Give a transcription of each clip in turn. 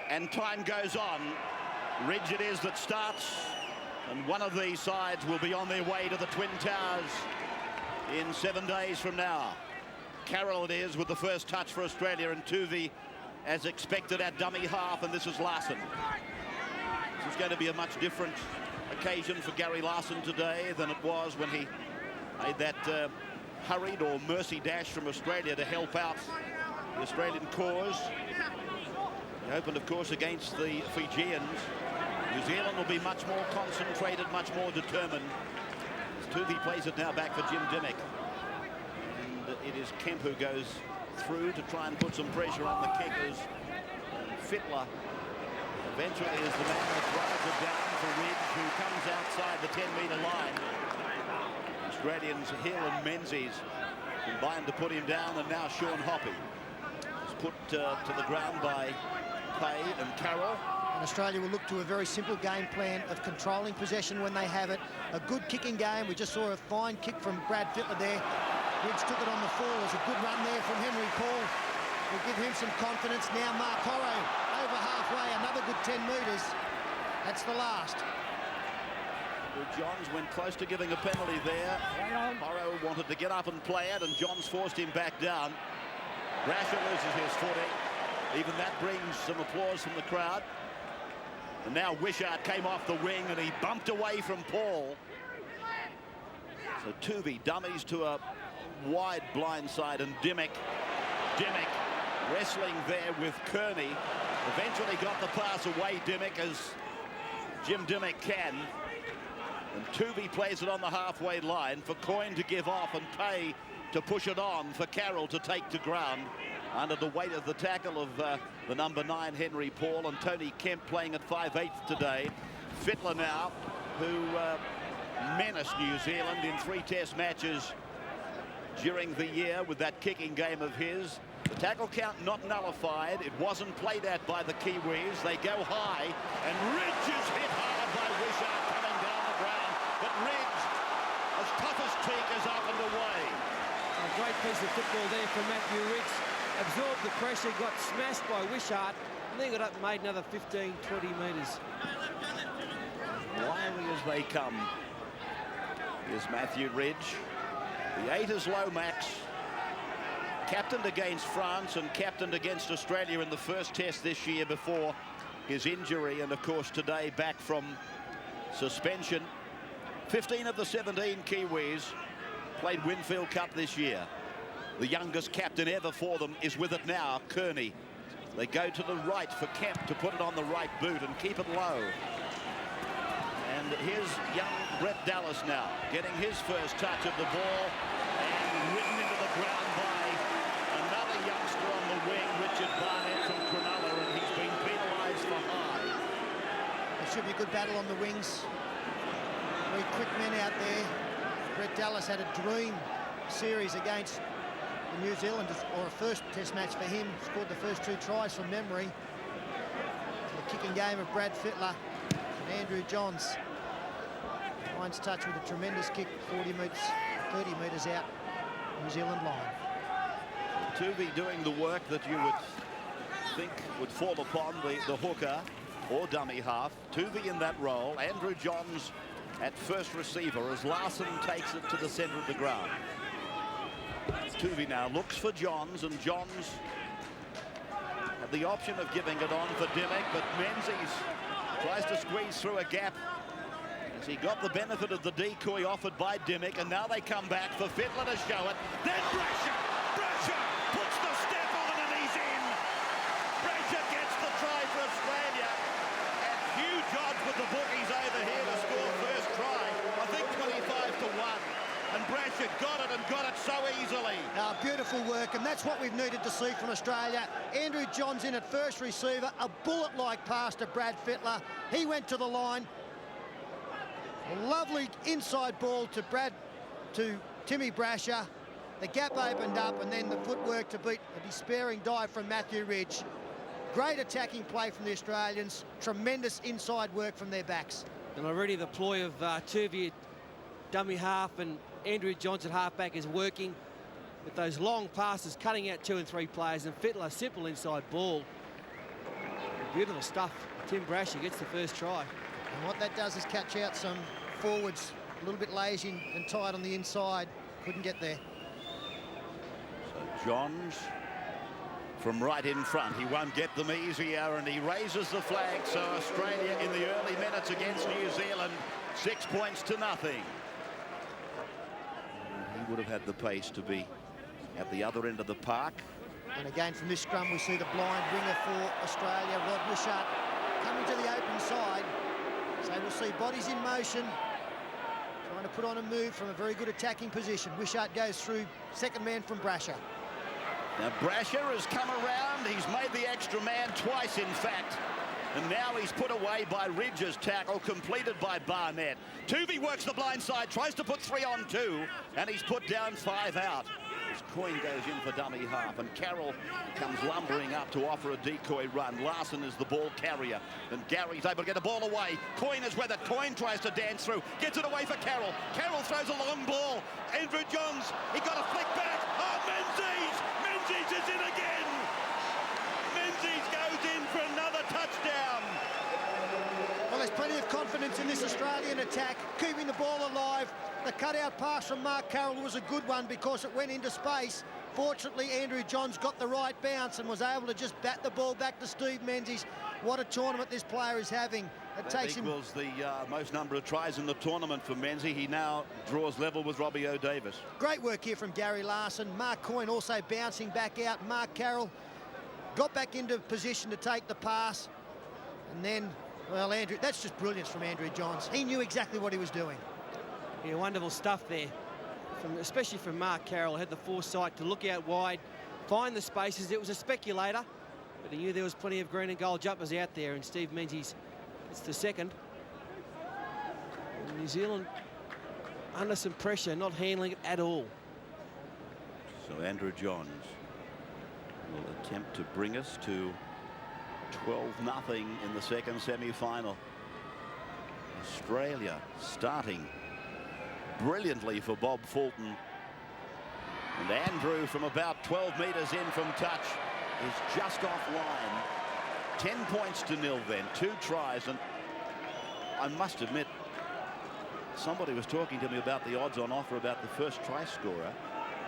and time goes on. Ridge it is that starts, and one of these sides will be on their way to the Twin Towers in 7 days from now. Carroll it is with the first touch for Australia, and Tuvey as expected at dummy half, and this is Larson. This is going to be a much different occasion for Gary Larson today than it was when he made that hurried or mercy dash from Australia to help out the Australian cause. He opened, of course, against the Fijians. New Zealand will be much more concentrated, much more determined. Tuvey plays it now back for Jim Dimmock. And it is Kemp who goes through to try and put some pressure on the kickers. And Fittler eventually is the man that drives it down for Ridge, who comes outside the 10-metre line. Australians Hill and Menzies combined to put him down, and now Sean Hoppy is put to the ground by Pay and Carroll. And Australia will look to a very simple game plan of controlling possession when they have it. A good kicking game. We just saw a fine kick from Brad Fittler there. Ridge took it on the fall. There's a good run there from Henry Paul. Will give him some confidence. Now Mark Horrow over halfway. Another good 10 metres. That's the last. Well, Johns went close to giving a penalty there. Horrow wanted to get up and play it, and Johns forced him back down. Brasher loses his footing. Even that brings some applause from the crowd. And now Wishart came off the wing, and he bumped away from Paul. So Tuvey dummies to a wide blind side, and Dimmock wrestling there with Kearney. Eventually got the pass away, Dimmock, as Jim Dimmock can. And Tuvey plays it on the halfway line for Coyne to give off and Pay to push it on for Carroll to take to ground under the weight of the tackle of the number 9 Henry Paul, and Tony Kemp playing at 5/8 today. Fittler now, who menaced New Zealand in 3 test matches during the year with that kicking game of his. The tackle count not nullified. It wasn't played at by the Kiwis. They go high, and Ridge is hit hard by Wishart coming down the ground. But Ridge, as tough as teak, is up and away. A great piece of football there from Matthew Ridge. Absorbed the pressure, got smashed by Wishart, and then got up and made another 15, 20 metres. Wiry as they come. Here's Matthew Ridge. The 8 is Lomax. Captained against France and captained against Australia in the first test this year before his injury, and of course today back from suspension. 15 of the 17 Kiwis played Winfield Cup this year. The youngest captain ever for them is with it now, Kearney. They go to the right for Kemp to put it on the right boot and keep it low. And here's young Brett Dallas now, getting his first touch of the ball, and ridden into the ground by another youngster on the wing, Richard Barnett from Cronulla, and he's been penalised for high. There should be a good battle on the wings. Very quick men out there. Brett Dallas had a dream series against the New Zealanders, or a first test match for him. Scored the first 2 tries from memory. The kicking game of Brad Fittler and Andrew Johns. Finds touch with a tremendous kick, 30 metres out New Zealand line. Tuvey doing the work that you would think would fall upon the hooker or dummy half. Tuvey in that role. Andrew Johns at first receiver as Larson takes it to the centre of the ground. Tuvey now looks for Johns, and Johns had the option of giving it on for Dimmock, but Menzies tries to squeeze through a gap as he got the benefit of the decoy offered by Dimmock, and now they come back for Fittler to show it. Then Brasher puts the step on, and he's in. Brasher gets the try for Australia, and huge odds with the bookies over here to score first try. I think 25-1. And Brasher got it, and got it so easily. Beautiful work, and that's what we've needed to see from Australia. Andrew Johns in at first receiver, a bullet-like pass to Brad Fittler. He went to the line. A lovely inside ball to Timmy Brasher. The gap opened up, and then the footwork to beat a despairing dive from Matthew Ridge. Great attacking play from the Australians. Tremendous inside work from their backs. And already the ploy of Tuvey at dummy half and Andrew Johns at halfback is working with those long passes, cutting out 2 and 3 players, and Fittler, simple inside ball. Beautiful stuff. Tim Brasher gets the first try. And what that does is catch out some forwards a little bit lazy and tight on the inside. Couldn't get there. So Johns from right in front. He won't get them easier, and he raises the flag. So Australia in the early minutes against New Zealand, 6 points to nothing. He would have had the pace to be at the other end of the park. And again, from this scrum, we see the blind winger for Australia, Rod Wishart, coming to the open side. So we'll see bodies in motion, trying to put on a move from a very good attacking position. Wishart goes through, second man from Brasher. Now Brasher has come around. He's made the extra man twice, in fact. And now he's put away by Ridge's tackle, completed by Barnett. Tuvey works the blind side, tries to put 3 on 2, and he's put down 5 out. As Coyne goes in for dummy half, and Carroll comes lumbering up to offer a decoy run. Larson is the ball carrier, and Gary's able to get the ball away. Coyne is with it. Coyne tries to dance through, gets it away for Carroll. Carroll throws a long ball. Andrew Johns, he got a flick back. Oh, Menzies! Menzies is in again! Menzies goes in for another touchdown. Well, there's plenty of confidence in this Australian attack, keeping the ball alive. The cutout pass from Mark Carroll was a good one because it went into space. Fortunately, Andrew Johns got the right bounce and was able to just bat the ball back to Steve Menzies. What a tournament this player is having. It takes him... equals the most number of tries in the tournament for Menzies. He now draws level with Robbie O'Davis. Great work here from Gary Larson. Mark Coyne also bouncing back out. Mark Carroll got back into position to take the pass. And then, well, Andrew, that's just brilliance from Andrew Johns. He knew exactly what he was doing. Yeah, wonderful stuff there, especially from Mark Carroll. Had the foresight to look out wide, find the spaces. It was a speculator, but he knew there was plenty of green and gold jumpers out there, and Steve Menzies, it's the second. And New Zealand under some pressure, not handling it at all. So Andrew Johns will attempt to bring us to 12-0 in the second semi-final. Australia starting brilliantly for Bob Fulton. And Andrew, from about 12 metres in from touch, is just offline. 10 points to 0 then, 2 tries. And I must admit, somebody was talking to me about the odds on offer about the first try scorer.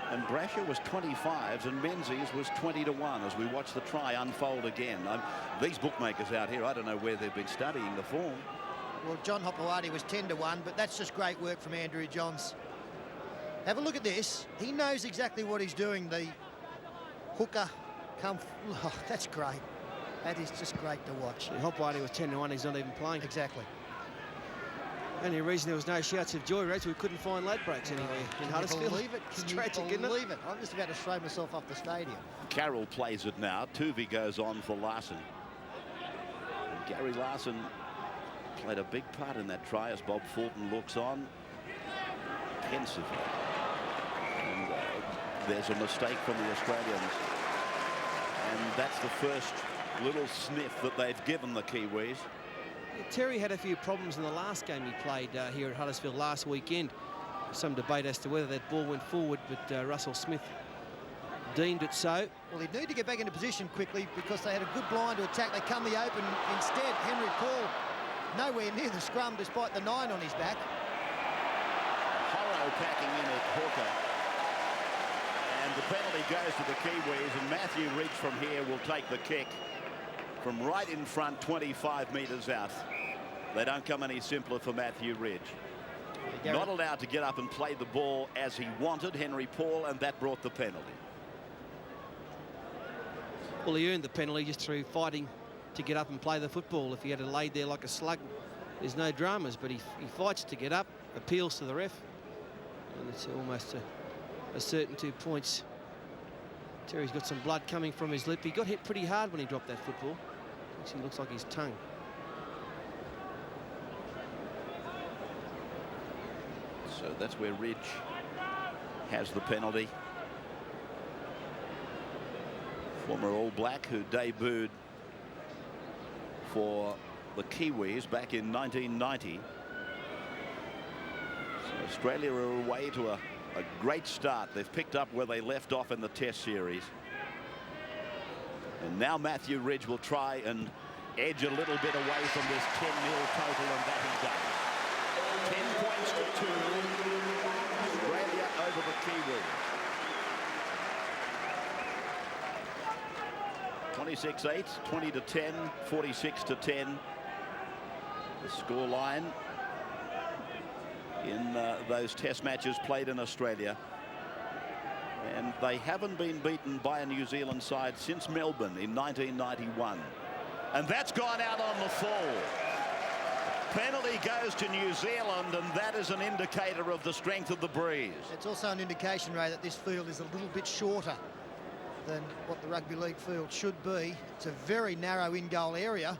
And Brasher was 25s and Menzies was 20-1 as we watch the try unfold again. These bookmakers out here, I don't know where they've been studying the form. Well, John Hopewadi was 10-1, but that's just great work from Andrew Johns. Have a look at this. He knows exactly what he's doing. The hooker come... Oh, that's great. That is just great to watch. Yeah, Hopewadi was 10-1. He's not even playing. Exactly. Only reason there was no shouts of joy, Reds, we couldn't find Ladbrokes anywhere in Huddersfield. Can you believe it? It's tragic, isn't it? Believe it? I'm just about to throw myself off the stadium. Carroll plays it now. Tuvey goes on for Larson. And Gary Larson played a big part in that try as Bob Fulton looks on pensively. And there's a mistake from the Australians. And that's the first little sniff that they've given the Kiwis. Yeah, Terry had a few problems in the last game he played here at Huddersfield last weekend. Some debate as to whether that ball went forward, but Russell Smith deemed it so. Well, he'd need to get back into position quickly because they had a good blind to attack. They come the open. Instead, Henry Paul nowhere near the scrum despite the 9 on his back. Horrow packing in at hooker. And the penalty goes to the Kiwis, and Matthew Ridge from here will take the kick from right in front, 25 metres out. They don't come any simpler for Matthew Ridge. Not allowed to get up and play the ball as he wanted, Henry Paul, and that brought the penalty. Well, he earned the penalty just through fighting to get up and play the football. If he had laid there like a slug, there's no dramas, but he fights to get up, appeals to the ref, and it's almost a certain 2 points. Terry's got some blood coming from his lip. He got hit pretty hard when he dropped that football. Actually looks like his tongue. So that's where Ridge has the penalty. Former All Black who debuted for the Kiwis back in 1990. So Australia are away to a great start. They've picked up where they left off in the Test series. And now Matthew Ridge will try and edge a little bit away from this 10-0 total, and that he does. 10 points to 2. Australia over the Kiwis. 26-8, 20-10, 46-10. The scoreline in those test matches played in Australia. And they haven't been beaten by a New Zealand side since Melbourne in 1991. And that's gone out on the full. Penalty goes to New Zealand, and that is an indicator of the strength of the breeze. It's also an indication, Ray, that this field is a little bit shorter than what the rugby league field should be. It's a very narrow in-goal area.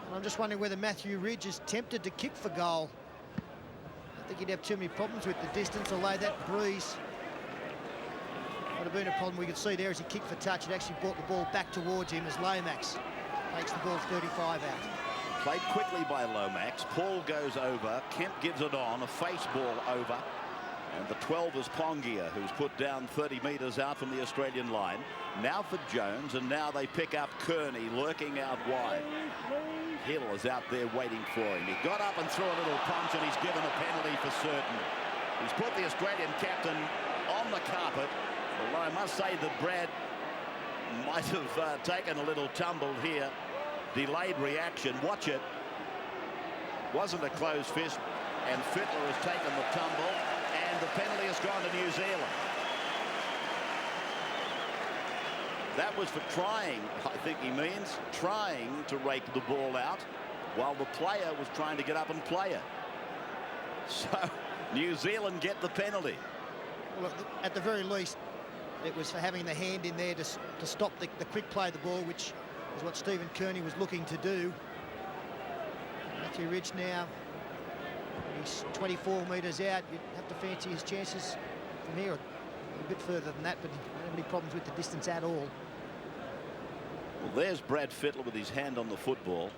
And I'm just wondering whether Matthew Ridge is tempted to kick for goal. I think he'd have too many problems with the distance, although that breeze would have been a problem. We could see there as he kicked for touch, it actually brought the ball back towards him as Lomax takes the ball 35 out. Played quickly by Lomax. Paul goes over. Kemp gives it on. A face ball over. And the 12 is Pongia, who's put down 30 metres out from the Australian line. Now for Jones, and now they pick up Kearney lurking out wide. Hill is out there waiting for him. He got up and threw a little punch, and he's given a penalty for certain. He's put the Australian captain on the carpet. Although I must say that Brad might have taken a little tumble here. Delayed reaction. Watch it. Wasn't a closed fist, and Fittler has taken the tumble, and the penalty has gone to New Zealand. That was for trying, I think he means, trying to rake the ball out while the player was trying to get up and play it. So New Zealand get the penalty. Well, at the very least, it was for having the hand in there to stop the quick play of the ball, which is what Stephen Kearney was looking to do. Matthew Ridge now, he's 24 metres out. You'd have to fancy his chances from here a bit further than that, but he don't have any problems with the distance at all. Well, there's Brad Fittler with his hand on the football.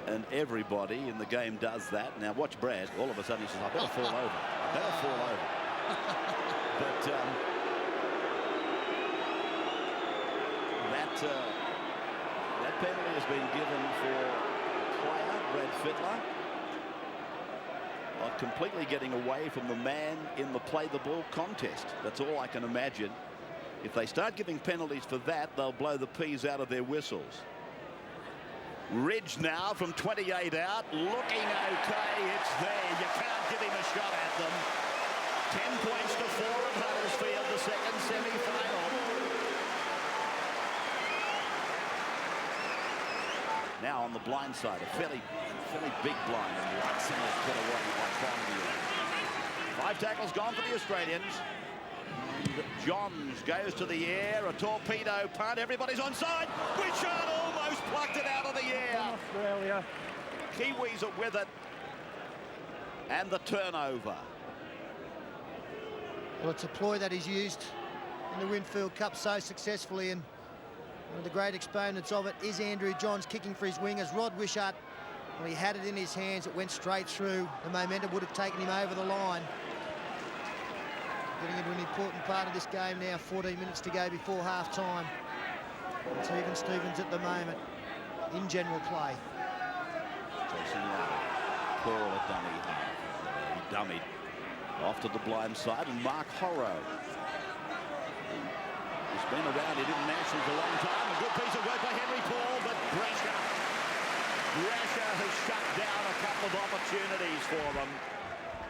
And everybody in the game does that. Now watch Brad. All of a sudden he says, I better fall over. I better fall over. But that penalty has been given for player Brad Fittler of completely getting away from the man in the play the ball contest. That's all I can imagine. If they start giving penalties for that, they'll blow the peas out of their whistles. Ridge now from 28 out, looking okay. It's there. You can't give him a shot at them. 10 points to 4 at Huddersfield, the second semi-final. Now on the blind side, a fairly big blind, and Watson is put away by Pongia. 5 tackles gone for the Australians. And Johns goes to the air, a torpedo punt. Everybody's onside. Wishart almost plucked it out of the air. Australia. Kiwis are with it. And the turnover. Well, it's a ploy that he's used in the Winfield Cup so successfully, and one of the great exponents of it is Andrew Johns kicking for his wingers. Rod Wishart, when he had it in his hands, it went straight through. The momentum would have taken him over the line. Getting into an important part of this game now. 14 minutes to go before half-time. It's even Stevens at the moment in general play. Jason Young, poor dummy half. He dummied off to the blind side, and Mark Horrow. He's been around, he didn't nationals a long time. A good piece of work by Henry Paul, but Brasher has shut down a couple of opportunities for them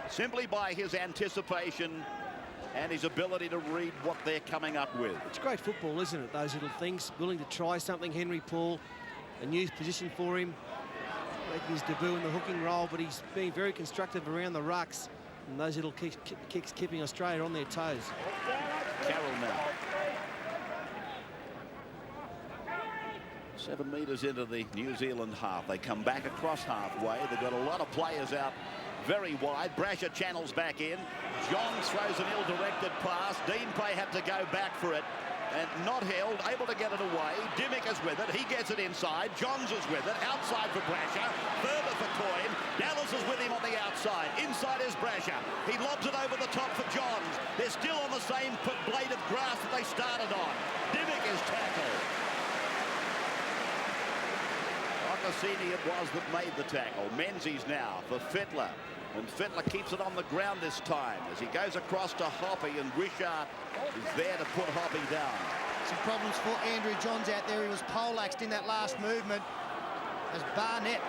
simply by his anticipation and his ability to read what they're coming up with. It's great football, isn't it? Those little things, willing to try something. Henry Paul, a new position for him, making his debut in the hooking role, but he's been very constructive around the rucks, and those little kicks keeping Australia on their toes. Carroll now. 7 metres into the New Zealand half. They come back across halfway. They've got a lot of players out very wide. Brasher channels back in. Johns throws an ill-directed pass. Dean Pay had to go back for it and not held, able to get it away. Dimmick is with it. He gets it inside. Johns is with it. Outside for Brasher. Further for Coyne. Dallas is with him on the outside. Inside is Brasher. He lobs it over the top for Johns. They're still on the same blade of grass that they started on. Dimmick is tackled. Ocassini it was that made the tackle. Menzies now for Fittler. And Fittler keeps it on the ground this time as he goes across to Hoppy, and Wishart is there to put Hoppy down. Some problems for Andrew Johns out there. He was poleaxed in that last movement as Barnett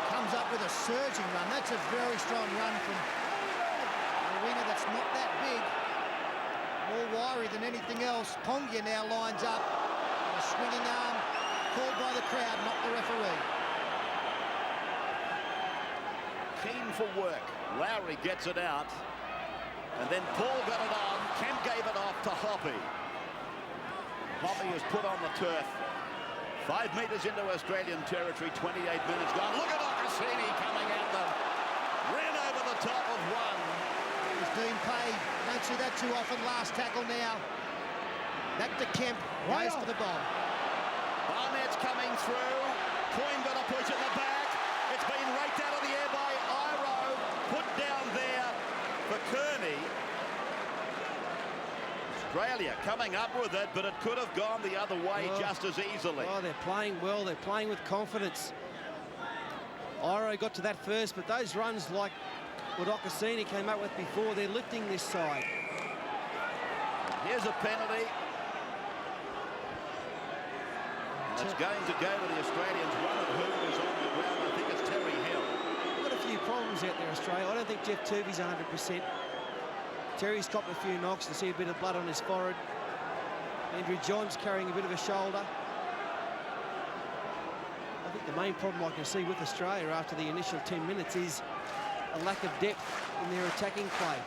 comes up with a surging run. That's a very strong run from a winger that's not that big. More wiry than anything else. Pongia now lines up. A swinging arm called by the crowd, not the referee. Keen for work. Lowry gets it out. And then Paul got it on. Kemp gave it off to Hoppy. Hoppy is put on the turf. 5 metres into Australian territory, 28 minutes gone. Look at Ocassini coming at them. Ran over the top of one. He's Dean Pay. Don't see that too often. Last tackle now. Back to Kemp. Goes for the ball. Barnett's coming through. Coyne got a push at the back. It's been raked out of the air by Iro. Put down there for Kearney. Australia coming up with it, but it could have gone the other way just as easily. Oh, they're playing well. They're playing with confidence. Iro got to that first, but those runs like what Ocassini came up with before, they're lifting this side. Here's a penalty. And it's going to go to the Australians, one of whom is on the ground. I think it's Terry Hill. Got a few problems out there, Australia. I don't think Jeff Tuvey's 100%. Terry's copped a few knocks to see a bit of blood on his forehead. Andrew Johns carrying a bit of a shoulder. I think the main problem I can see with Australia after the initial 10 minutes is a lack of depth in their attacking play.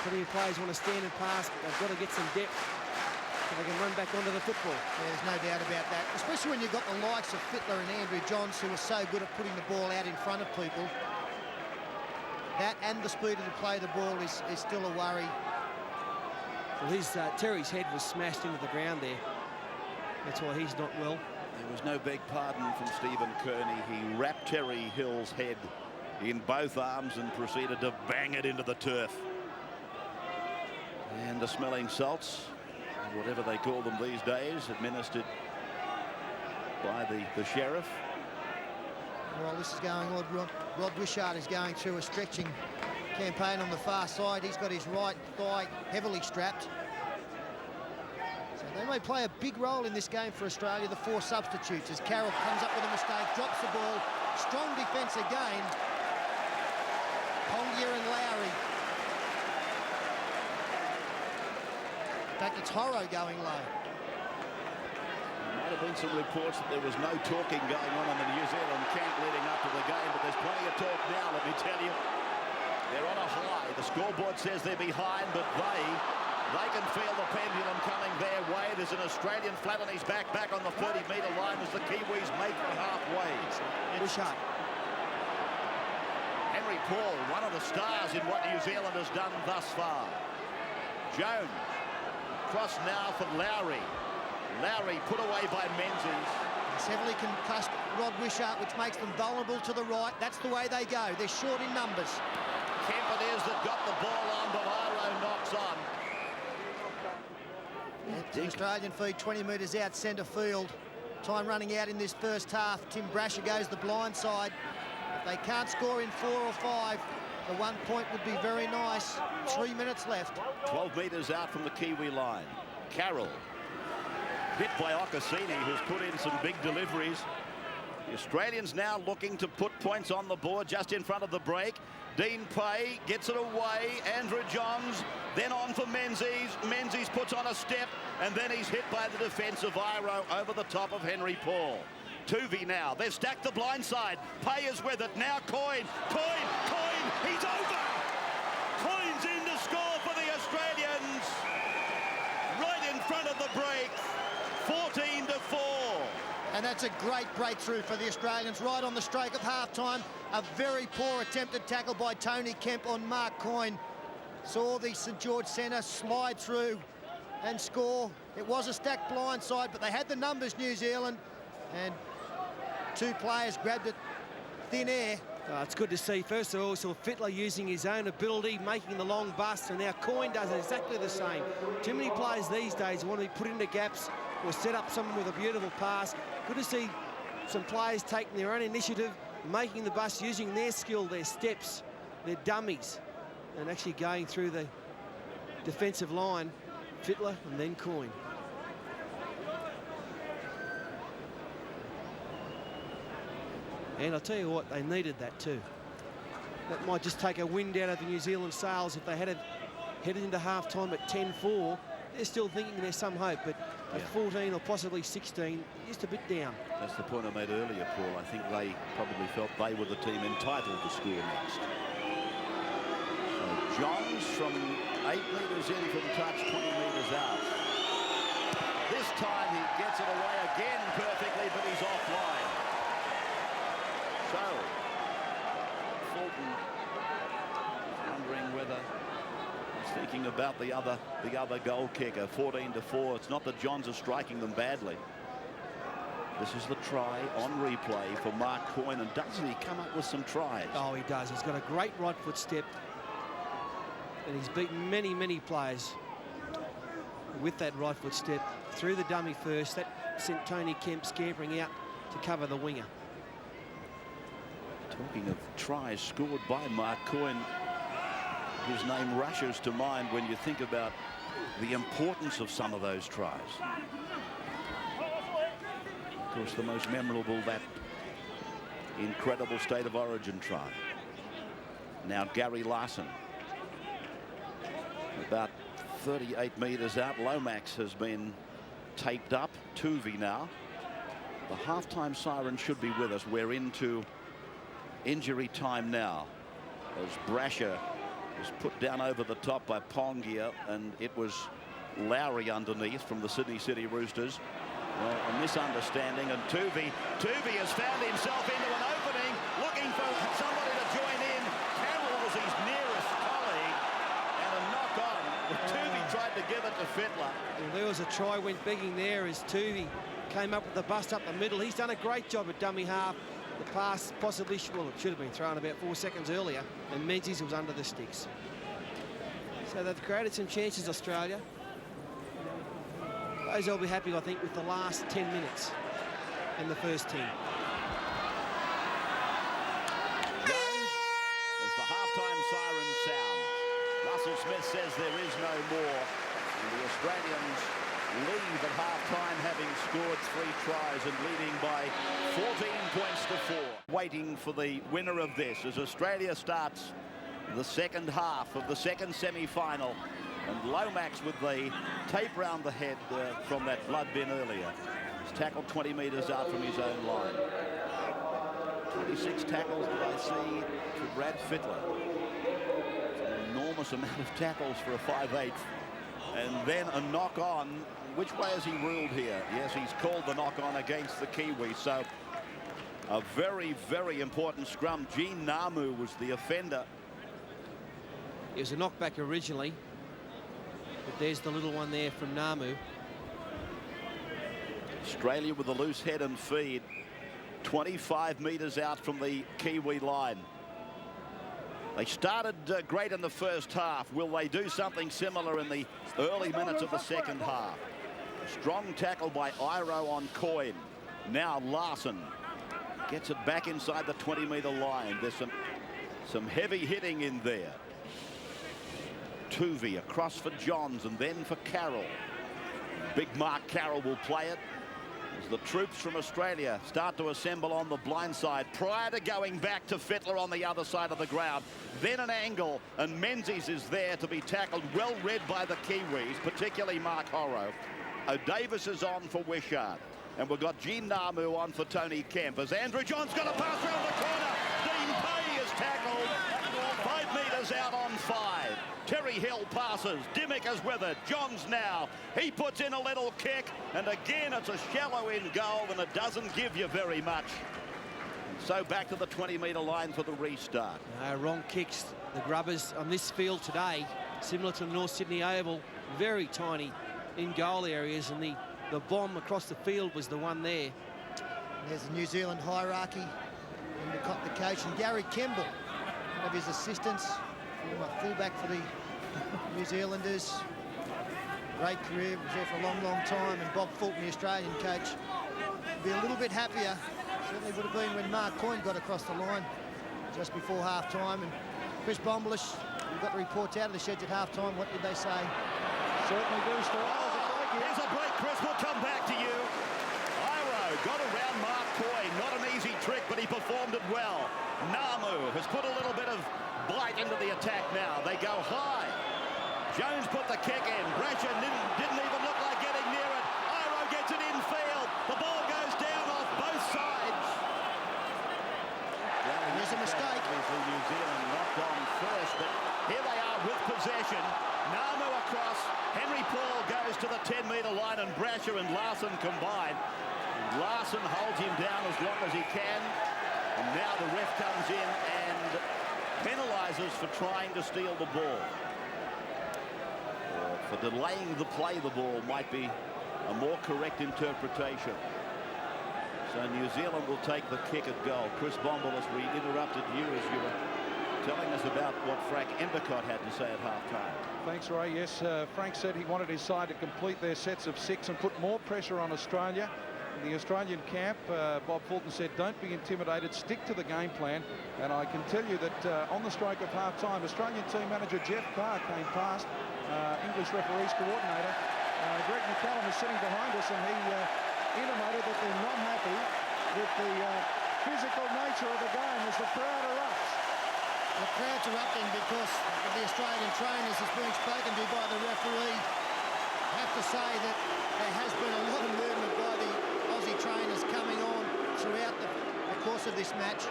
Plenty of players want to stand and pass, but they've got to get some depth so they can run back onto the football. There's no doubt about that, especially when you've got the likes of Fittler and Andrew Johns, who are so good at putting the ball out in front of people. That and the speed of the play of the ball is still a worry. Well, Terry's head was smashed into the ground there. That's why he's not well. There was no beg pardon from Stephen Kearney. He wrapped Terry Hill's head in both arms and proceeded to bang it into the turf. And the smelling salts, whatever they call them these days, administered by the sheriff. While this is going on, Rod Wishart is going through a stretching campaign on the far side. He's got his right thigh heavily strapped. So they may play a big role in this game for Australia, the 4 substitutes, as Carroll comes up with a mistake, drops the ball. Strong defence again. Pongia and Lowry. In fact, it's Horro going low. There have been some reports that there was no talking going on in the New Zealand camp leading up to the game, but there's plenty of talk now, let me tell you. They're on a high. The scoreboard says they're behind, but they can feel the pendulum coming their way. There's an Australian flat on his back on the 30-metre line as the Kiwis make for halfway. Wishart. Henry Paul, one of the stars in what New Zealand has done thus far. Jones, cross now for Lowry. Lowry put away by Menzies. It's heavily concussed Rod Wishart, which makes them vulnerable to the right. That's the way they go. They're short in numbers. Kemp it is that got the ball on, but Iro knocks on. The Australian feed 20 metres out centre field. Time running out in this first half. Tim Brasher goes the blind side. If they can't score in 4 or 5, the 1 point would be very nice. 3 minutes left. 12 metres out from the Kiwi line. Carroll. Hit by Ocassini, who's put in some big deliveries. The Australians now looking to put points on the board just in front of the break. Dean Pay gets it away. Andrew Johns, then on for Menzies. Menzies puts on a step, and then he's hit by the defence of Iro over the top of Henry Paul. Tuvey now. They've stacked the blind side. Pay is with it. Now Coyne. Coyne. He's over. Coyne's in to score for the Australians. Right in front of the break. 14-4. And that's a great breakthrough for the Australians right on the stroke of halftime. A very poor attempted tackle by Tony Kemp on Mark Coyne. Saw the St George centre slide through and score. It was a stacked blindside, but they had the numbers, New Zealand, and 2 players grabbed it thin air. It's good to see. First of all, saw Fittler using his own ability, making the long bust, and now Coyne does exactly the same. Too many players these days want to be put into gaps or set up someone with a beautiful pass. Good to see some players taking their own initiative, making the bus, using their skill, their steps, their dummies, and actually going through the defensive line. Fittler and then Coyne. And I'll tell you what, they needed that too. That might just take a wind out of the New Zealand sails. If they had headed into half-time at 10-4, they're still thinking there's some hope, but at 14 or possibly 16, just a bit down. That's the point I made earlier, Paul. I think they probably felt they were the team entitled to score next. So Johns from 8 metres in from touch, 20 metres out. This time he gets it away again perfectly, but he's offline. So Fulton wondering whether he's thinking about the other goal kicker. 14-4. It's not that Johns are striking them badly. This is the try on replay for Mark Coyne, and doesn't he come up with some tries? Oh, he does. He's got a great right foot step, and he's beaten many players with that right foot step through the dummy first. That sent Tony Kemp scampering out to cover the winger. Talking of tries scored by Mark Coyne, his name rushes to mind when you think about the importance of some of those tries. Of course, the most memorable, that incredible State of Origin try. Now Gary Larson, about 38 metres out. Lomax has been taped up. Tuvey now. The halftime siren should be with us. We're into injury time now, as Brasher was put down over the top by Pongia, and it was Lowry underneath from the Sydney City Roosters. Well, a misunderstanding, and Tuvey has found himself into an opening, looking for somebody to join in. Carroll was his nearest colleague, and a knock on. Tuvey tried to give it to Fittler. Well, there was a try went begging there as Tuvey came up with the bust up the middle. He's done a great job at dummy half. The pass possibly, well, it should have been thrown about 4 seconds earlier, and Menzies was under the sticks. So they've created some chances, Australia. Those will be happy, I think, with the last 10 minutes in the first 10. As the halftime siren sounds, Russell Smith says there is no more, and the Australians leave at half-time having scored 3 tries and leading by 14 points to 4. Waiting for the winner of this as Australia starts the second half of the second semi-final, and Lomax with the tape round the head from that blood bin earlier. He's tackled 20 metres out from his own line. 26 tackles did I see to Brad Fittler. It's an enormous amount of tackles for a 5'8". And then a knock on. Which way has he ruled here? Yes, he's called the knock on against the Kiwis. So a very important scrum. Gene Namu was the offender. It was a knockback originally, but there's the little one there from Namu. Australia with a loose head and feed, 25 metres out from the Kiwi line. They started great in the first half. Will they do something similar in the early minutes of the second half? A strong tackle by Iro on Coyne. Now Larson gets it back inside the 20-metre line. There's some heavy hitting in there. Tuvey across for Johns and then for Carroll. Big Mark Carroll will play it as the troops from Australia start to assemble on the blind side prior to going back to Fittler on the other side of the ground. Then an angle, and Menzies is there to be tackled, well read by the Kiwis, particularly Mark Horrow. O'Davis is on for Wishart, and we've got Gene Namu on for Tony Kemp as Andrew Johns got a pass round the corner. Dean Pay is tackled 5 metres out on 5. Terry Hill passes. Dimmick is with it. Johns now. He puts in a little kick, and again it's a shallow in goal, and it doesn't give you very much. So back to the 20-metre line for the restart. Wrong kicks. The grubbers on this field today, similar to the North Sydney Oval, very tiny in goal areas, and the bomb across the field was the one there. There's the New Zealand hierarchy in the coach, and Gary Kemble, one of his assistants, former fullback for the New Zealanders. Great career, was there for a long time, and Bob Fulton, the Australian coach, will be a little bit happier Certainly would have been when Mark Coyne got across the line just before half-time. And Chris Bombolas, we got the reports out of the sheds at half-time. What did they say? Certainly do, Stu. Here's a break, Chris. We'll come back to you. Iro got around Mark Coyne. Not an easy trick, but he performed it well. Namu has put a little bit of bite into the attack now. They go high. Jones put the kick in. Brasher didn't even look like getting near it. Iro gets it in field. The ball goes down off both sides. Well, there's a mistake. Obviously, New Zealand knocked on first, but here they are with possession. Namu across. Henry Paul goes to the 10-metre line, and Brasher and Larson combine. Larson holds him down as long as he can. And now the ref comes in and penalises for trying to steal the ball. Or for delaying the play the ball might be a more correct interpretation. So New Zealand will take the kick at goal. Chris Bombolas, we interrupted you as you were telling us about what Frank Endicott had to say at half-time. Thanks, Ray. Yes, Frank said he wanted his side to complete their sets of 6 and put more pressure on Australia. In the Australian camp, Bob Fulton said, don't be intimidated, stick to the game plan. And I can tell you that on the stroke of half-time, Australian team manager Jeff Carr came past, English referees coordinator. Greg McCallum is sitting behind us, and he intimated that they're not happy with the physical nature of the game as the crowd erupts. The crowd's erupting because of the Australian trainers is being spoken to by the referee. I have to say that there has been a lot of movement by the Aussie trainers coming on throughout the course of this match.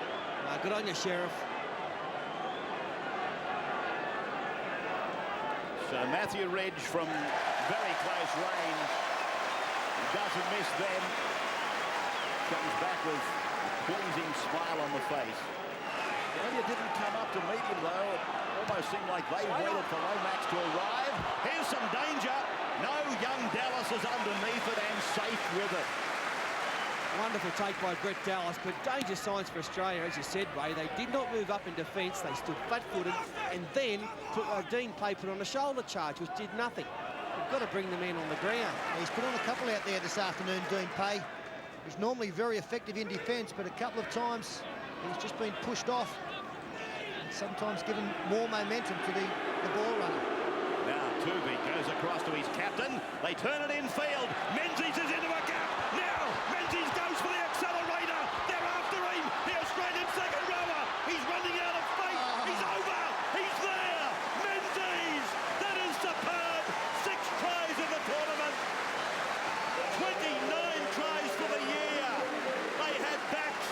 Good on you, Sheriff. So Matthew Ridge from very close range doesn't miss them. Comes back with a pleasing smile on the face. Australia didn't come up to meet him, though. It almost seemed like they waited for Lomax to arrive. Here's some danger. No, young Dallas is underneath it and safe with it. Wonderful take by Brett Dallas, but danger signs for Australia, as you said, Ray. They did not move up in defence. They stood flat-footed, and then Dean Pay put on a shoulder charge, which did nothing. We've got to bring the men on the ground. He's put on a couple out there this afternoon, Dean Pay. He's normally very effective in defence, but a couple of times he's just been pushed off, and sometimes given more momentum to the ball runner. Now Tuvey goes across to his captain. They turn it in field. Menzies is into a gap. Now Menzies goes for the accelerator. They're after him. The Australian second rower. He's running out of faith. He's over. He's there. Menzies. That is superb. 6 tries in the tournament. 29 tries for the year. They had backs.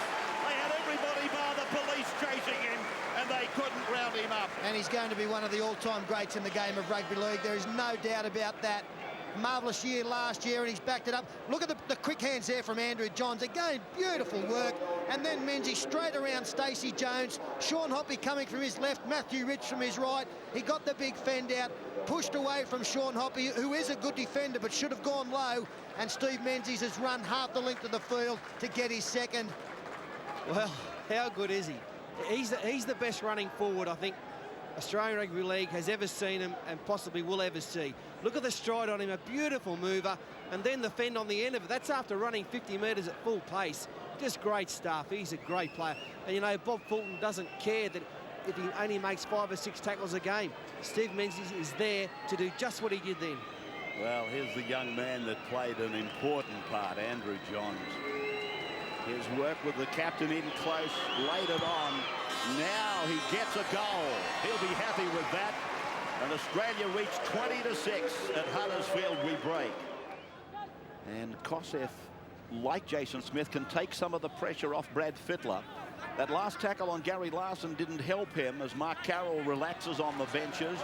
They had everybody bar the police chasing him, and they couldn't round him up. And he's going to be one of the all-time greats in the game of rugby league. There is no doubt about that. Marvellous year last year, and he's backed it up. Look at the quick hands there from Andrew Johns. Again, beautiful work. And then Menzies straight around Stacey Jones. Sean Hoppy coming from his left, Matthew Rich from his right. He got the big fend out, pushed away from Sean Hoppy, who is a good defender but should have gone low. And Steve Menzies has run half the length of the field to get his second. Well, how good is he? He's the best running forward, I think, Australian Rugby League has ever seen him and possibly will ever see. Look at the stride on him, a beautiful mover, and then the fend on the end of it. That's after running 50 metres at full pace. Just great stuff. He's a great player. And, you know, Bob Fulton doesn't care that if he only makes 5 or 6 tackles a game. Steve Menzies is there to do just what he did then. Well, here's the young man that played an important part, Andrew Johns. His work with the captain in close, laid it on. Now he gets a goal. He'll be happy with that. And Australia reached 20-6 at Huddersfield. We break. And Kosef, like Jason Smith, can take some of the pressure off Brad Fittler. That last tackle on Gary Larson didn't help him as Mark Carroll relaxes on the benches.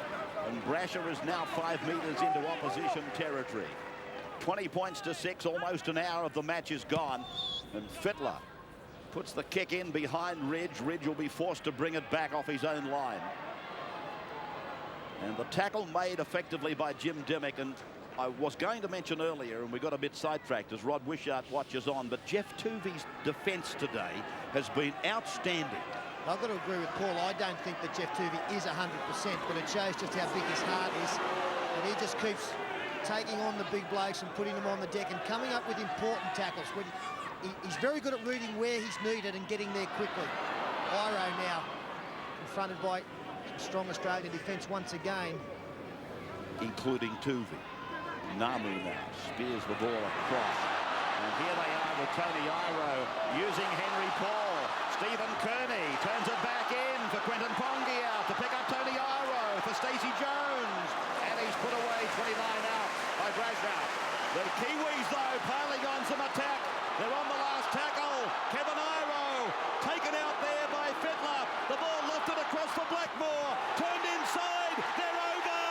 And Brasher is now 5 metres into opposition territory. 20 points to 6, almost an hour of the match is gone. And Fittler puts the kick in behind Ridge. Ridge will be forced to bring it back off his own line. And the tackle made effectively by Jim Dimmick. And I was going to mention earlier, and we got a bit sidetracked as Rod Wishart watches on, but Jeff Tuvey's defence today has been outstanding. I've got to agree with Paul. I don't think that Jeff Tuvey is 100%, but it shows just how big his heart is. And he just keeps taking on the big blokes and putting them on the deck and coming up with important tackles. he's very good at reading where he's needed and getting there quickly. Iro now confronted by strong Australian defence once again. Including Tuvi. Namu now spears the ball across. And here they are with Tony Iro using Henry Paul. Stephen Kearney turns it back in for Quentin Pongia to pick up Tony Iro for Stacey Jones. And he's put away 29 out by Brasher. The Kiwis, though, piling on some attack. They're on the last tackle. Kevin Iro taken out there by Fittler. The ball lofted across for Blackmore. Turned inside. They're over.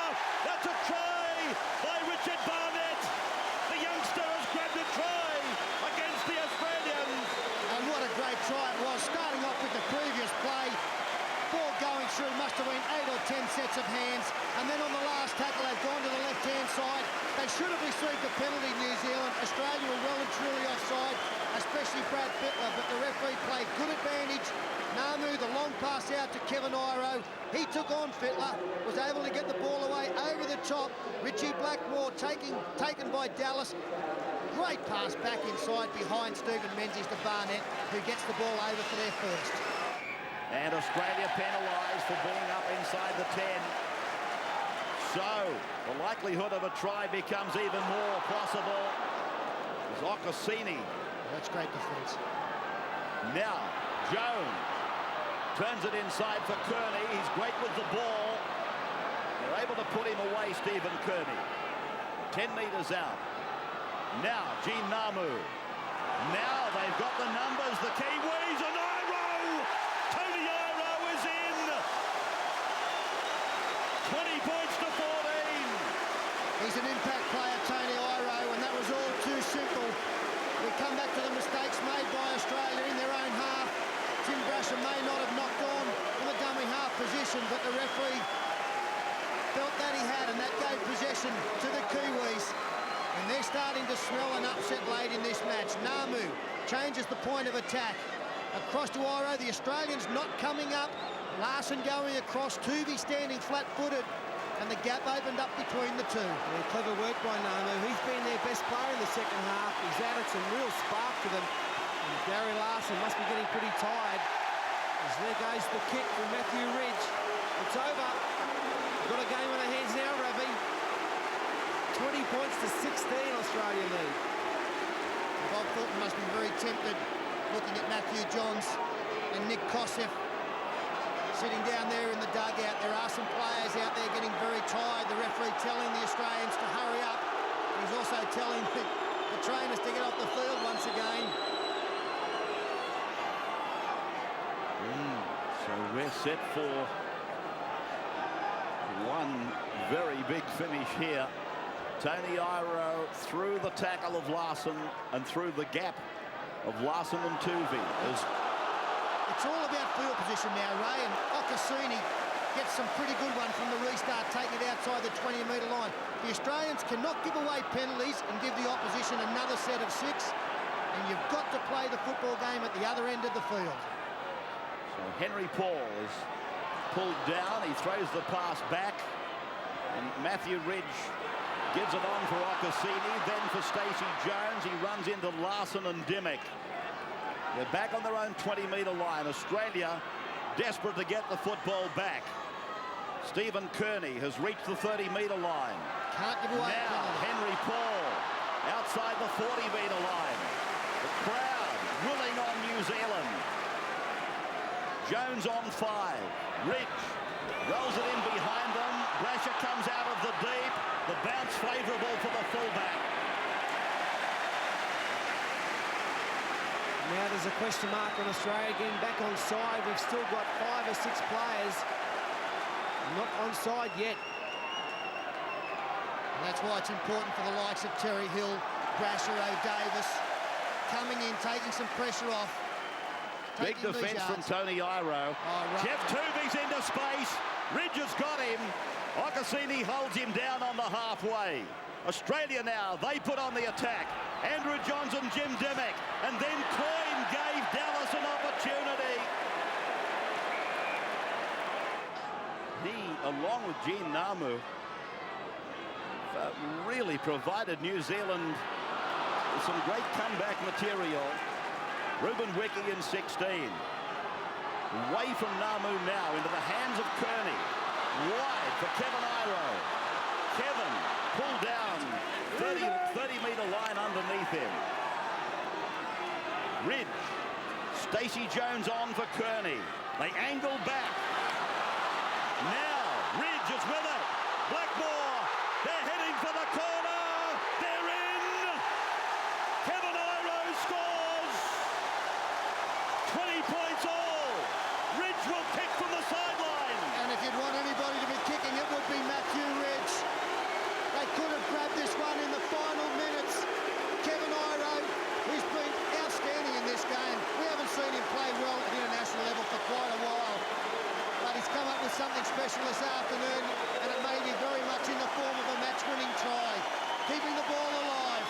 That's a try by Richard Barnett. The youngster has grabbed a try against the Australians. And what a great try it was, starting off with the previous play. Ball going through, must have been 8 or 10 sets of hands. And then on the last tackle, they've gone to the left-hand side. They should have received a penalty, New Zealand. Australia were well and truly offside, especially Brad Fittler, but the referee played good advantage. Namu, the long pass out to Kevin Iro. He took on Fittler, was able to get the ball away over the top. Richie Blackmore taken by Dallas. Great pass back inside behind Stephen Menzies to Barnett, who gets the ball over for their first. And Australia penalised for being up inside the 10. So the likelihood of a try becomes even more possible. As Okasini. That's great defence. Now Jones turns it inside for Kearney. He's great with the ball. They're able to put him away, Stephen Kearney. 10 metres out. Now Gene Namu. Now they've got the numbers, the Kiwis, and Iro! Tony Iro is in! 20 points to 14. He's an impact player, Tony Iro, and that was all too simple. We come back to the mistakes made by Australia in their own half. Tim Brasher may not have knocked on from the dummy half position, but the referee felt that he had, and that gave possession to the Kiwis. And they're starting to smell an upset late in this match. Namu changes the point of attack. Across to Iro, the Australians not coming up. Larson going across, Tuvi standing flat-footed, and the gap opened up between the two. Yeah, clever work by Namu. He's been their best player in the second half. He's added some real spark to them. And Gary Larson must be getting pretty tired. As there goes the kick from Matthew Ridge. It's over. We've got a game on our hands now, Ravi. 20 points to 16, Australia lead. Bob Fulton must be very tempted looking at Matthew Johns and Nick Kosef sitting down there in the dugout. There are some players out there getting very tired. The referee telling the Australians to hurry up. He's also telling the trainers to get off the field once again. So we're set for one very big finish here. Tony Iro through the tackle of Larson and through the gap of Larson and Tuvi. It's all about field position now, Ray, and Okasini gets some pretty good one from the restart, taking it outside the 20-metre line. The Australians cannot give away penalties and give the opposition another set of 6, and you've got to play the football game at the other end of the field. So Henry Paul is pulled down. He throws the pass back, and Matthew Ridge gives it on for Okasini, then for Stacey Jones. He runs into Larson and Dimmock. They're back on their own 20-metre line. Australia desperate to get the football back. Stephen Kearney has reached the 30-metre line. Can't give away now Henry Paul outside the 40-metre line. The crowd willing on New Zealand. Jones on 5. Ridge rolls it in behind them. Brasher comes out of the deep. The bounce favourable for the fullback. Now there's a question mark on Australia getting back on side. We've still got 5 or 6 players not on side yet. And that's why it's important for the likes of Terry Hill, Brasher, O'Davis, coming in, taking some pressure off. Big defence from Tony Iro. Jeff Tuvi's into space. Ridge has got him. Okasini holds him down on the halfway. Australia now, they put on the attack. Andrew Johns and Jim Dimmock. And then Coyne gave Dallas an opportunity. He, along with Gene Namu, really provided New Zealand with some great comeback material. Ruben Wiki in 16. Away from Namu now into the hands of Kearney. Wide for Kevin Iro. Kevin pulled down 30-metre line underneath him. Ridge. Stacey Jones on for Kearney. They angle back. Now Ridge is with it. Blackmore. They're heading for the corner. They're in. Kevin Iro scores. 20 points all. Ridge will kick from the sideline. And if you'd want anybody to be kicking, it would be Matthew Ridge. They could have grabbed this one in the final minutes. Kevin Iro, who's been outstanding in this game. We haven't seen him play well at international level for quite a while. But he's come up with something special this afternoon, and it may be very much in the form of a match-winning try. Keeping the ball alive.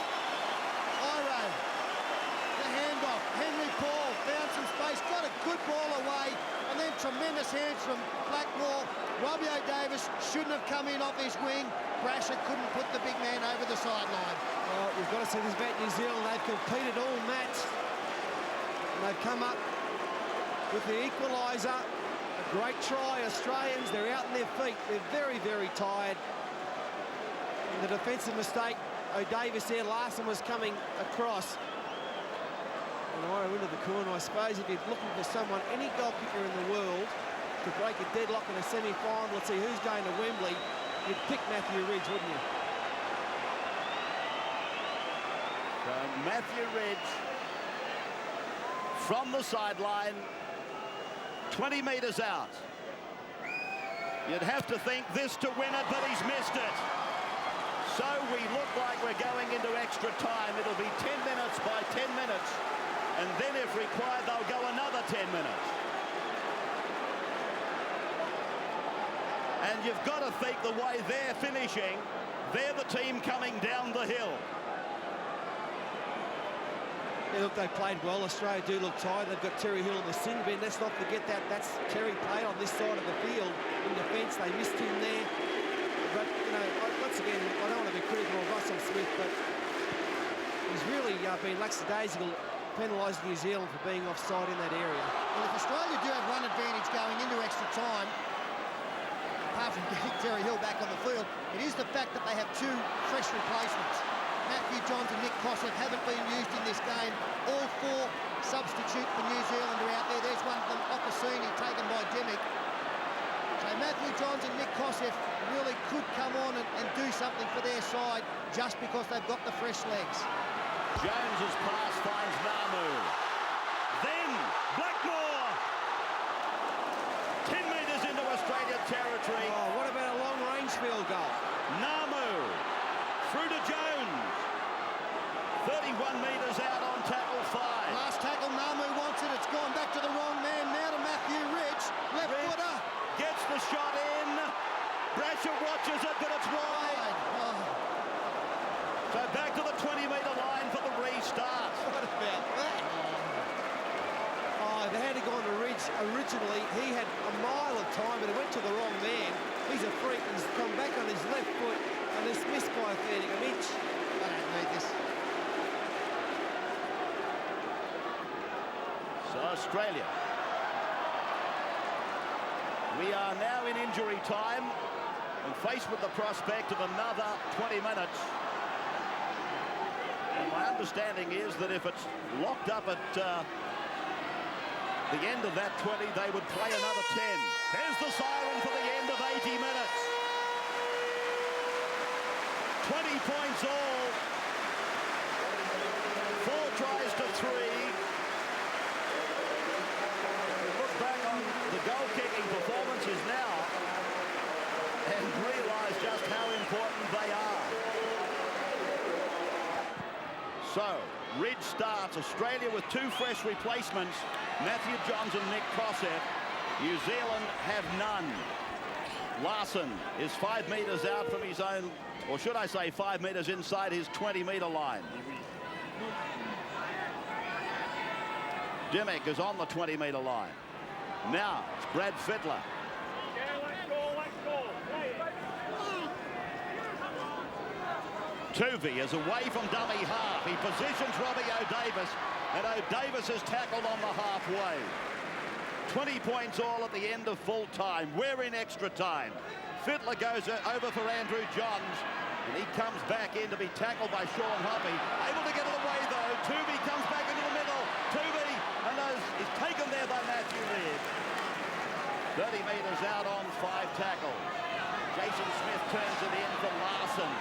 Iro, the handoff. Henry Paul found some space, got a good ball away, and then tremendous hands from Blackmore. Robbie O'Davis shouldn't have come in off his wing. Brasher couldn't put the big man over the sideline. Well, you've got to see this about New Zealand. They've competed all match. And they've come up with the equaliser. A great try, Australians. They're out on their feet. They're very, very tired. And the defensive mistake, O'Davis there, Larson was coming across. And Iro into the corner. I suppose if you're looking for someone, any goal kicker in the world, to break a deadlock in a semi-final, let's see who's going to Wembley, you'd pick Matthew Ridge, wouldn't you? So Matthew Ridge from the sideline, 20 metres out. You'd have to think this to win it, but he's missed it. So we look like we're going into extra time. It'll be 10 minutes by 10 minutes. And then if required, they'll go another 10 minutes. And you've got to think the way they're finishing, they're the team coming down the hill. Yeah, look, they played well. Australia do look tired. They've got Terry Hill in the sin bin. Let's not forget that. That's Terry played on this side of the field in defence. They missed him there. But, you know, once again, I don't want to be critical of Russell Smith, but he's really been lackadaisical, penalising New Zealand for being offside in that area. Well, if Australia do have run advantage going into extra time, apart from getting Terry Hill back on the field, it is the fact that they have two fresh replacements. Matthew Johns and Nick Kosef haven't been used in this game. All four substitute for New Zealand are out there. There's one from Okasini taken by Demick. So Matthew Johns and Nick Kosef really could come on and do something for their side just because they've got the fresh legs. Jones's pass finds Namu. Then Blackmore. 10 metres into Australia territory. Oh, what about a long-range field goal? Namu through to Jones. 31 metres out on tackle 5. Last tackle, Namu wants it. It's gone back to the wrong man. Now to Matthew Ridge. Left footer. Gets the shot in. Brasher watches it, but it's wide. Oh. So back to the 20-metre line for the restart. What about that? Oh, they had to go on to Ridge. Originally, he had a mile of time, but it went to the wrong man. He's a freak. He's come back on his left foot, and it's missed by a fair inch. I don't need this. So Australia. We are now in injury time and faced with the prospect of another 20 minutes. And my understanding is that if it's locked up at the end of that 20, they would play another 10. There's the siren for the end of 80 minutes. 20 points all. 4 tries to 3. Look back on the goal-kicking performances now and realise just how important they are. So, Ridge starts. Australia with 2 fresh replacements, Matthew Johns and Nick Kosef. New Zealand have none. Larson is 5 metres out from his own, or should I say 5 metres inside his 20-metre line. Dimick is on the 20-metre line. Now it's Brad Fittler. Tuvey is away from dummy half. He positions Robbie O'Davis. And O'Davis is tackled on the halfway. 20 points all at the end of full time. We're in extra time. Fittler goes over for Andrew Johns, and he comes back in to be tackled by Sean Hoppy. Able to get it away though. Tooby comes back into the middle. Tooby, and is taken there by Matthew Reid. 30 metres out on 5 tackles. Jason Smith turns it in for Larson.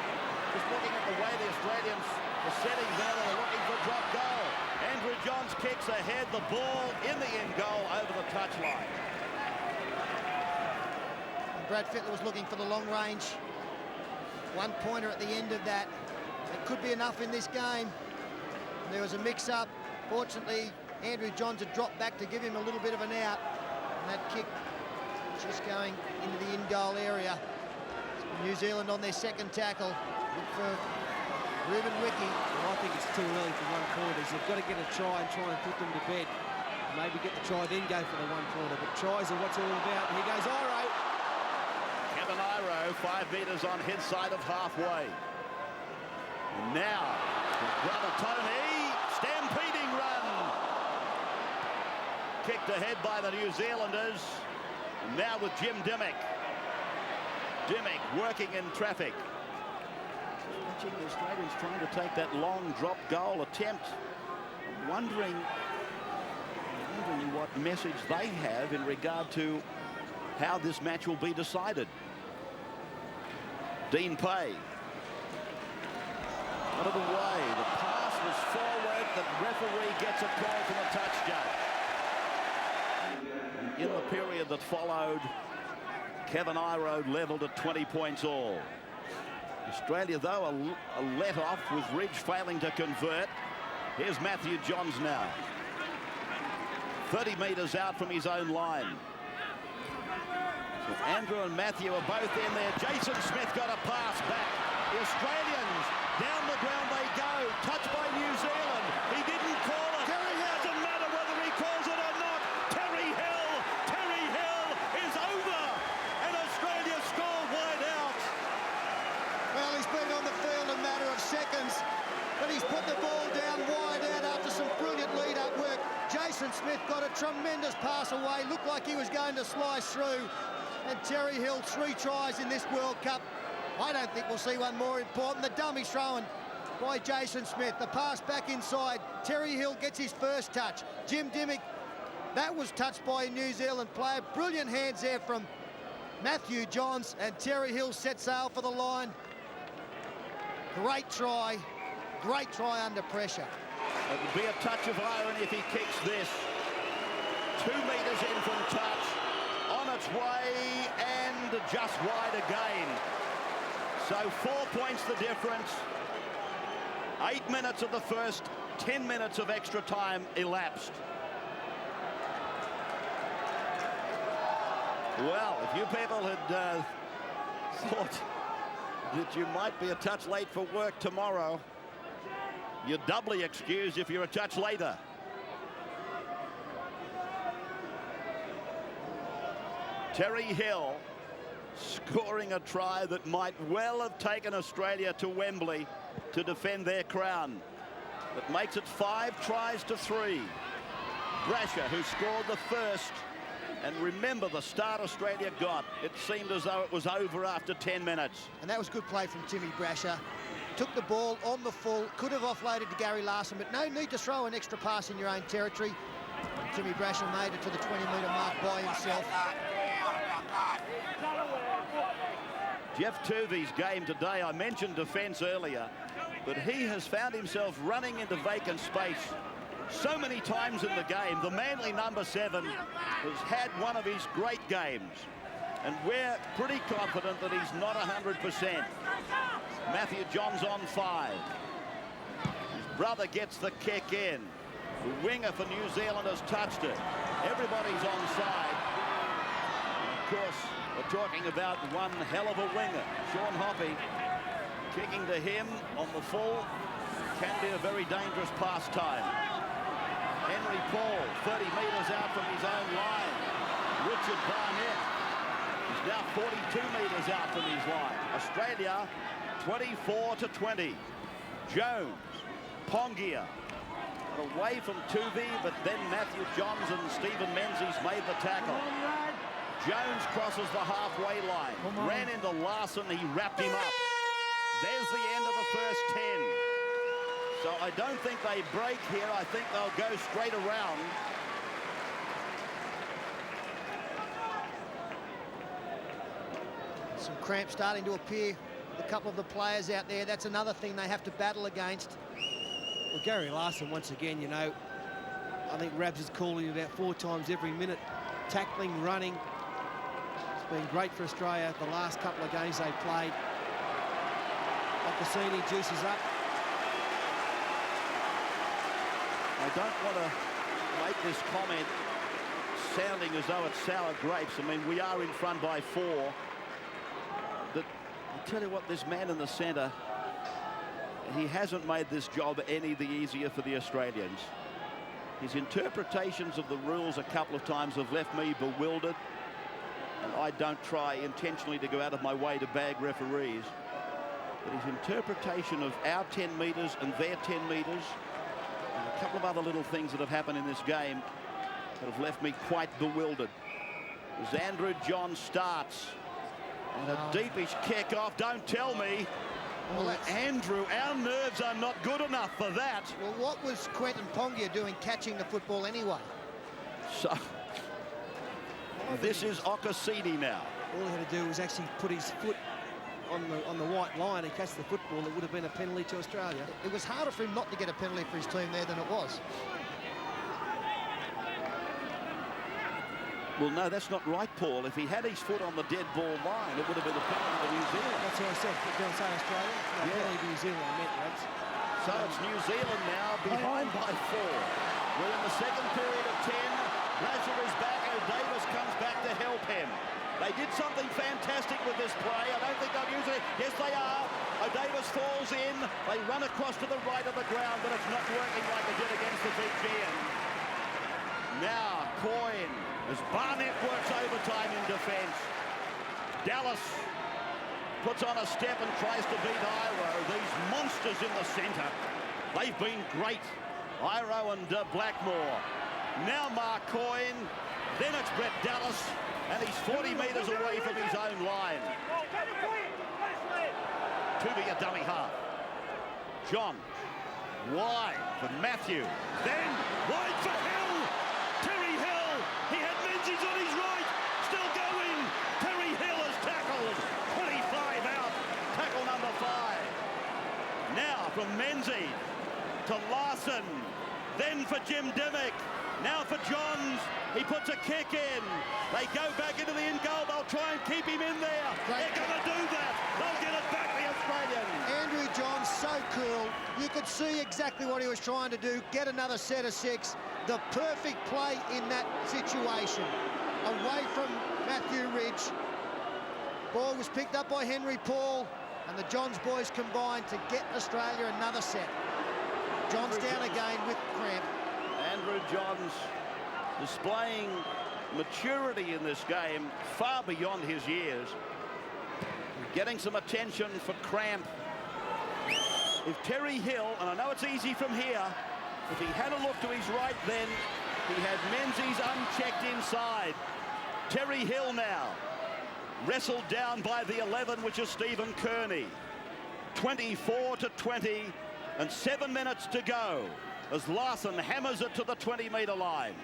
Just looking at the way the Australians are setting there, they're looking for a drop goal. Andrew Johns kicks ahead, the ball in the end goal over the touchline. Brad Fittler was looking for the long range. One-pointer at the end of that. It could be enough in this game. There was a mix-up. Fortunately, Andrew Johns had dropped back to give him a little bit of an out. And that kick just going into the in-goal area. New Zealand on their second tackle. Look for Ruben Wiki. Well, I think it's too early for one-pointers. They've got to get a try and try and put them to bed. Maybe get the try, then go for the one-pointer. But tries are what's all about. And here goes Iro. Kevin Iro, 5 metres on his side of halfway. And now, his brother Tony, stampeding run. Kicked ahead by the New Zealanders. And now with Jim Dimmick. Dimmick working in traffic. Watching the Australians trying to take that long drop goal attempt. I'm wondering what message they have in regard to how this match will be decided. Dean Pay. Out of the way. The pass was forward. The referee gets a call from the touch judge. In the period that followed, Kevin Iro levelled at 20 points all. Australia, though, a let-off with Ridge failing to convert. Here's Matthew Johns now. 30 metres out from his own line. So Andrew and Matthew are both in there. Jason Smith got a pass back. The Australians, down the ground they go. Touched by New Zealand. He didn't call it. Doesn't matter whether he calls it or not. Terry Hill is over. And Australia score wide out. Well, he's been on the field a matter of seconds, but he's put the ball down wide out after some brilliant lead-up work. Jason Smith got a tremendous pass away. Looked like he was going to slice through. And Terry Hill, 3 tries in this World Cup. I don't think we'll see one more important. The dummy's thrown by Jason Smith. The pass back inside. Terry Hill gets his first touch. Jim Dimmick, that was touched by a New Zealand player. Brilliant hands there from Matthew Johns, and Terry Hill set sail for the line. Great try under pressure. It would be a touch of irony if he kicks this. 2 metres in from touch. On its way and just wide again. So 4 points the difference. 8 minutes of the first, 10 minutes of extra time elapsed. Well, if you people had thought that you might be a touch late for work tomorrow, you're doubly excused if you're a touch later. Terry Hill scoring a try that might well have taken Australia to Wembley to defend their crown. That makes it 5 tries to 3. Brasher, who scored the first, and remember the start Australia got. It seemed as though it was over after 10 minutes. And that was good play from Timmy Brasher. Took the ball on the full, could have offloaded to Gary Larson, but no need to throw an extra pass in your own territory. And Timmy Brasher made it to the 20-metre mark by himself. Jeff Tuvey's game today, I mentioned defence earlier, but he has found himself running into vacant space so many times in the game. The Manly number 7 has had one of his great games, and we're pretty confident that he's not 100%. Matthew Johns on 5. His brother gets the kick in. The winger for New Zealand has touched it. Everybody's onside. Of course, we're talking about one hell of a winger. Sean Hoppy kicking to him on the full. Can be a very dangerous pastime. Henry Paul, 30 metres out from his own line. Richard Barnett is now 42 metres out from his line. Australia 24-20. Jones, Pongia, Away from Tuvey, but then Matthew Johns and Stephen Menzies made the tackle. Jones crosses the halfway line, ran into Larson, he wrapped him up. There's the end of the first 10. So I don't think they break here. I think they'll go straight around. Some cramp starting to appear with a couple of the players out there. That's another thing they have to battle against. Well, Gary Larson, once again, you know, I think Rabs is calling about 4 times every minute. Tackling, running. It's been great for Australia the last couple of games they've played. Cassini juices up. I don't want to make this comment sounding as though it's sour grapes. I mean, we are in front by 4. But I'll tell you what, this man in the centre, he hasn't made this job any the easier for the Australians. His interpretations of the rules a couple of times have left me bewildered. And I don't try intentionally to go out of my way to bag referees. But his interpretation of our 10 metres and their 10 metres, and a couple of other little things that have happened in this game that have left me quite bewildered. As Andrew Johns starts, and a deepish kick off, don't tell me. Well, Andrew, our nerves are not good enough for that. Well, what was Quentin Pongia doing catching the football anyway? So, this is Okasini now. All he had to do was actually put his foot on the white line and catch the football. It would have been a penalty to Australia. It was harder for him not to get a penalty for his team there than it was. Well, no, that's not right, Paul. If he had his foot on the dead ball line, it would have been a penalty to New Zealand. That's what I said. Don't say Australia. No, penalty to New Zealand, I meant, lads. So it's New Zealand now behind by 4. We're in the second period of 10. Brazier is back. O'Davis comes back to help him. They did something fantastic with this play. I don't think they'll use it. Yes, they are. O'Davis falls in. They run across to the right of the ground, but it's not working like it did against the Fijian. Now, Coyne, as Barnett works overtime in defence. Dallas puts on a step and tries to beat Iro. These monsters in the centre. They've been great. Iro and Blackmore. Now Mark Coyne. Then it's Brett Dallas. And he's 40 metres away from his own line. To be a dummy half. John. Wide for Matthew. Then wide for Hill. Terry Hill. He had Menzies on his right. Still going. Terry Hill has tackled. 25 out. Tackle number 5. Now from Menzies to Larson. Then for Jim Dimmock. Now for Johns. He puts a kick in. They go back into the in goal. They'll try and keep him in there. They're going to do that. They'll get it back, the Australians. Andrew Johns, so cool. You could see exactly what he was trying to do. Get another set of 6. The perfect play in that situation. Away from Matthew Ridge. Ball was picked up by Henry Paul. And the Johns boys combined to get Australia another set. Johns down again with cramp. Andrew Johns displaying maturity in this game far beyond his years. Getting some attention for cramp. If Terry Hill, and I know it's easy from here, if he had a look to his right then, he had Menzies unchecked inside. Terry Hill now, wrestled down by the 11, which is Stephen Kearney. 24-20, and 7 minutes to go as Larson hammers it to the 20-metre line.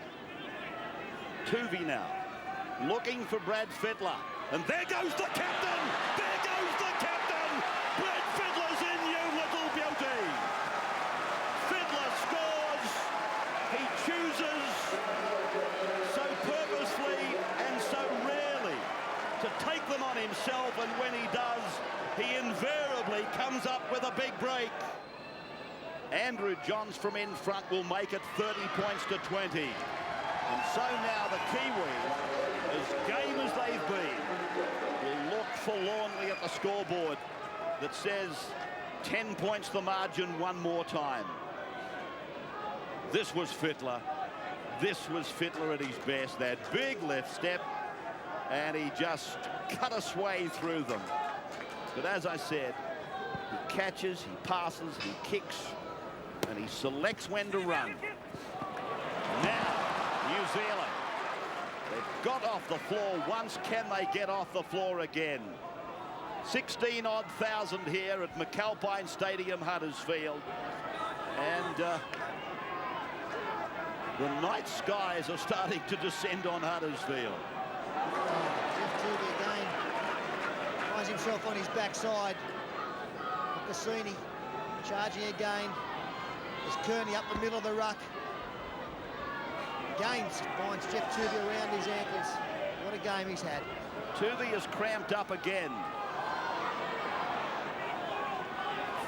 Tuvey now, looking for Brad Fittler. And there goes the captain! There goes the captain! Brad Fittler's in, you little beauty! Fittler scores! He chooses so purposely and so rarely to take them on himself, and when he does, he invariably comes up with a big break. Andrew Johns from in front will make it 30 points to 20. And so now the Kiwis, as game as they've been, will look forlornly at the scoreboard that says 10 points the margin one more time. This was Fittler. This was Fittler at his best. That big left step, and he just cut a sway through them. But as I said, he catches, he passes, he kicks, And he selects when to run. Now, New Zealand. They've got off the floor once. Can they get off the floor again? 16-odd thousand here at McAlpine Stadium, Huddersfield. And the night skies are starting to descend on Huddersfield. Jeff Toovey again finds himself on his backside. Cassini charging again. There's Kearney up the middle of the ruck. Again finds Jeff Toovey around his ankles. What a game he's had. Toovey is cramped up again.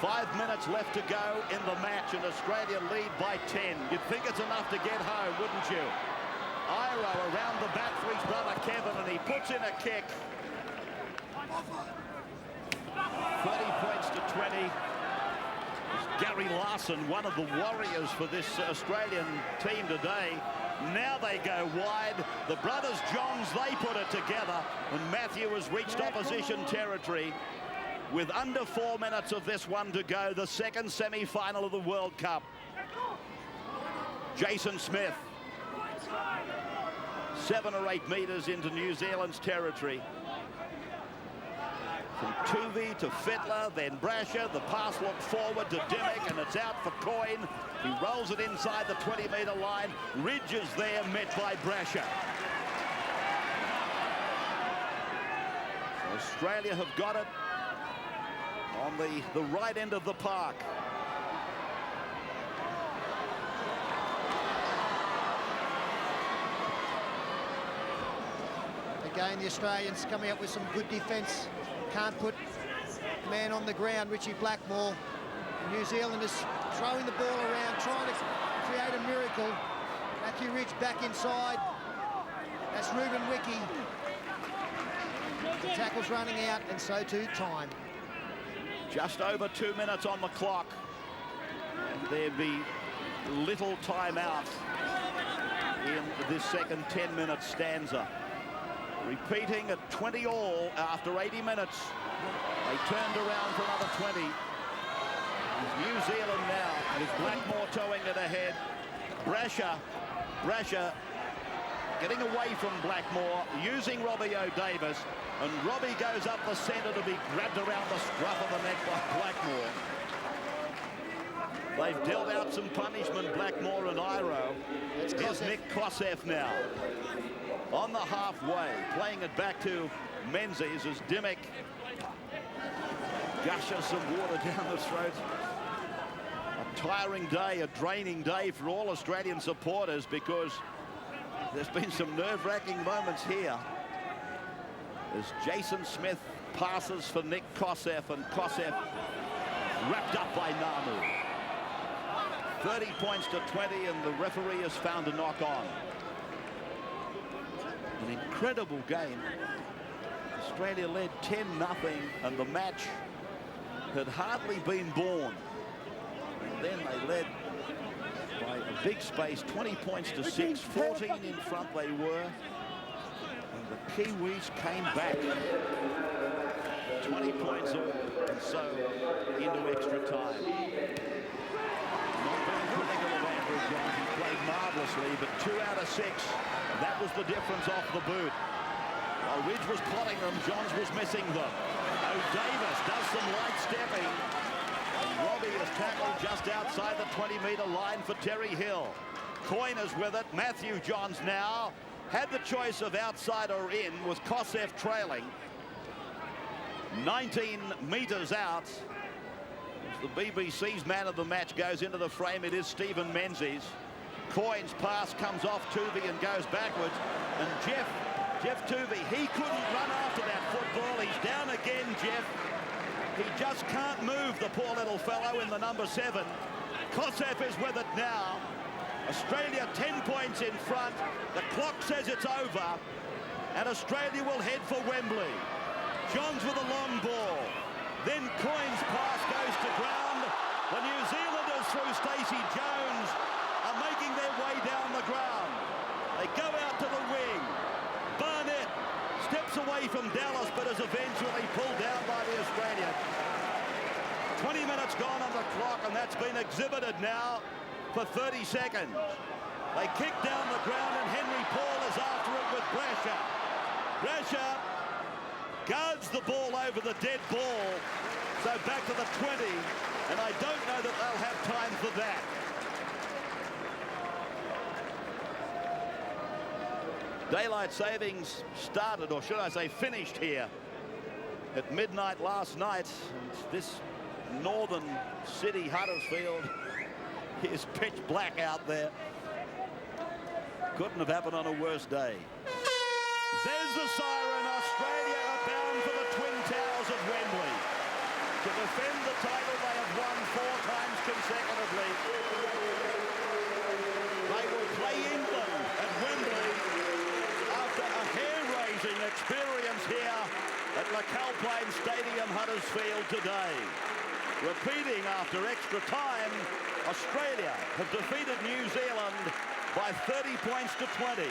5 minutes left to go in the match, and Australia lead by 10. You'd think it's enough to get home, wouldn't you? Iro around the back for his brother Kevin, and he puts in a kick. 30 points to 20. Gary Larson, one of the warriors for this Australian team today. Now they go wide. The brothers Johns, they put it together, and Matthew has reached opposition territory with under 4 minutes of this one to go, the second semi-final of the World Cup. Jason Smith, 7 or 8 metres into New Zealand's territory. From Toovey to Fittler, then Brasher. The pass looked forward to Dimmick, and it's out for Coyne. He rolls it inside the 20-metre line. Ridge is there, met by Brasher. Australia have got it on the right end of the park. Again, the Australians coming up with some good defence. Can't put man on the ground, Richie Blackmore. New Zealand is throwing the ball around, trying to create a miracle. Matthew Ridge back inside. That's Ruben Wiki. The tackle's running out, and so too time. Just over 2 minutes on the clock. And there'd be little time out in this second 10-minute stanza. Repeating at 20 all after 80 minutes. They turned around for another 20. New Zealand now with Blackmore towing it ahead. Brasher getting away from Blackmore, using Robbie O'Davis, and Robbie goes up the centre to be grabbed around the scruff of the neck by Blackmore. They've dealt out some punishment, Blackmore and Iro. Here's Nick Kosef now. On the halfway, playing it back to Menzies as Dimmick gushes some water down the throat. A tiring day, a draining day for all Australian supporters, because there's been some nerve-wracking moments here as Jason Smith passes for Nick Kosef, and Kosef wrapped up by Namu. 30 points to 20, and the referee has found a knock on. An incredible game. Australia led 10-0, and the match had hardly been born. And then they led by a big space, 20 points to 6, 14 in front they were. And the Kiwis came back. 20 points all, and so into extra time. Not being critical of Andrew Johns, he played marvellously, but 2 out of 6. That was the difference off the boot. While Ridge was plotting them, Johns was missing them. O'Davis does some light stepping. And Robbie is tackled just outside the 20-metre line for Terry Hill. Coyne is with it. Matthew Johns now had the choice of outside or in, with Kosef trailing. 19 metres out. As the BBC's man of the match goes into the frame, it is Stephen Menzies. Coyne's pass comes off Toovey and goes backwards. And Jeff Toovey, he couldn't run after that football. He's down again, Jeff. He just can't move, the poor little fellow in the number 7. Kosef is with it now. Australia 10 points in front. The clock says it's over. And Australia will head for Wembley. Johns with a long ball. Then Coyne's pass goes to ground. The New Zealanders through Stacey Jones are making their way down the ground. They go out to the wing. Barnett steps away from Dallas, but is eventually pulled down by the Australian. 20 minutes gone on the clock, and that's been exhibited now for 30 seconds. They kick down the ground, and Henry Paul is after it with Brasher. Brasher guards the ball over the dead ball, so back to the 20, and I don't know that they'll have time for that. Daylight savings started, or should I say finished here at midnight last night. And this northern city, Huddersfield, is pitch black out there. Couldn't have happened on a worse day. There's the siren. Australia are bound for the Twin Towers of Wembley. To defend the title they have won 4 times consecutively. They will play England at Wembley after a hair-raising experience here at McAlpine Stadium, Huddersfield today. Repeating after extra time, Australia have defeated New Zealand by 30 points to 20.